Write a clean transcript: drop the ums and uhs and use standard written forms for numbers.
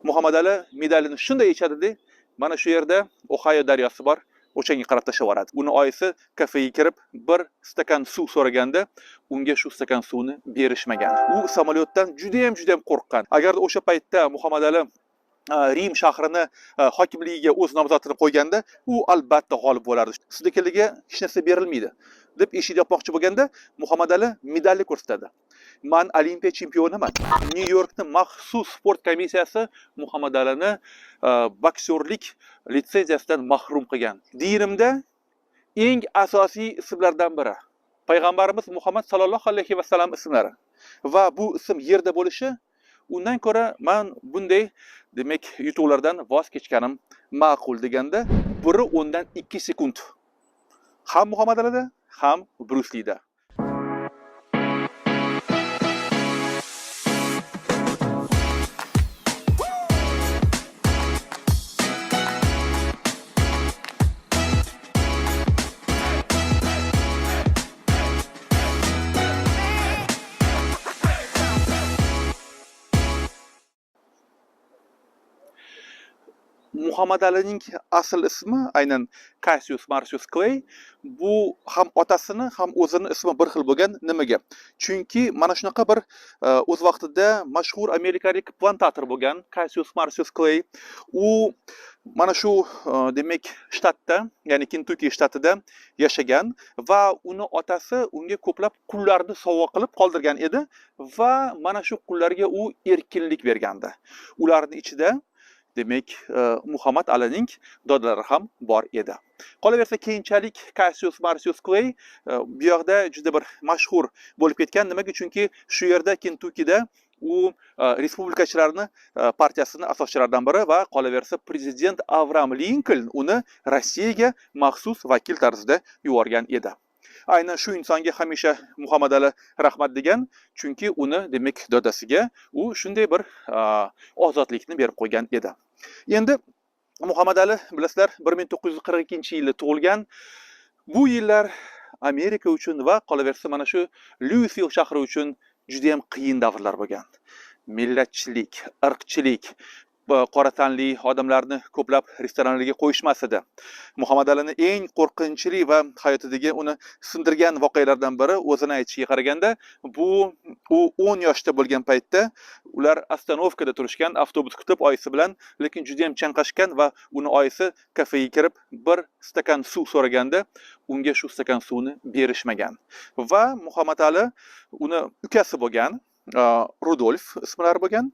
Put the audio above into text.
Muhammad Ali medalini shunday ichadida, mana shu yerda Ohio daryosi bor. O'shanga qarab tashlavoradi. Uni oyisi kafega kirib, bir stakan suv so'raganda, unga shu stakan suvni berishmagan. U samolyotdan juda ham qo'rqqan. Agar o'sha paytda Muhammad Ali Rim shahrini hokimligiga o'z nomzodini qo'yganda, u albatta g'olib bo'lardi. Siznikiga hech narsa berilmaydi deb eshik yopmoqchi bo'lganda, Muhammad Ali medalni ko'rsatadi. Men Olimpiya chempioniman. Nyu-Yorkning maxsus sport komissiyasi Muhammad Alini boksyorlik litsenziyasidan mahrum qilgan. Dinimda eng asosiy ismlardan biri payg'ambarimiz Muhammad sallallohu alayhi vasallam ismlari. Va bu ism yerda bo'lishi, undan ko'ra men bunday demak yutuqlardan voz kechganim ma'qul deganda, biri o'ndan 2 sekund. Ham Muhammad Alida, ham Bruce Lee'da. Muhammad Alining asl ismi aynan Cassius Marcius Clay. Bu ham otasini, ham o'zini ismi bir xil bo'lgan. Nimaga? Chunki mana shunaqa bir o'z vaqtida mashhur amerikalik plantator bo'lgan Cassius Marcius Clay. U mana shu demak shtatda, ya'ni Kentucky shtatida yashagan va uni otasi unga ko'plab qullarni sovg'a qilib qoldirgan edi va mana shu qullarga u erkinlik bergandi. Ularning ichida demak Muhammad Alining dodalari ham bor edi. Qolaversa keyinchalik Cassius Marcius Clay bu yoqda juda bir mashhur bo'lib ketgan. Nimaga? Chunki shu yerda Kentuckida u respublikachilarning partiyasining asoschilaridan biri va qolaversa prezident Abraham Lincoln uni Rossiyaga maxsus vakil tarzida yuborgan edi. Aynan shu insonga hamisha Muhammad Ali rahmat degan, chunki uni demak dodasiga u shunday bir ozodlikni berib qo'ygan edi. Endi Muhammad Ali bilasizlar 1942-yilda tug'ilgan. Bu yillar Amerika uchun va qolaversa mana shu Louisville shahri uchun juda ham qiyin davrlar bo'lgan. Millatchilik, irqchilik, qora tanli odamlarni ko'plab restoranlarga qo'yishmas edi. Muhammad Alini eng qo'rqinchli va hayotidagi uni sindirgan voqealardan biri, o'zini aytishiga qaraganda, bu u 10 yoshda bo'lgan paytda ular ostanovkada turishgan, avtobus kutib oyisi bilan, lekin juda ham chanqashgan va uni oyisi kafega kirib bir stakan suv so'raganda, unga shu stakan suvni berishmagan. Va Muhammad Ali uni ukasi bo'lgan, Rudolf ismlari bo'lgan.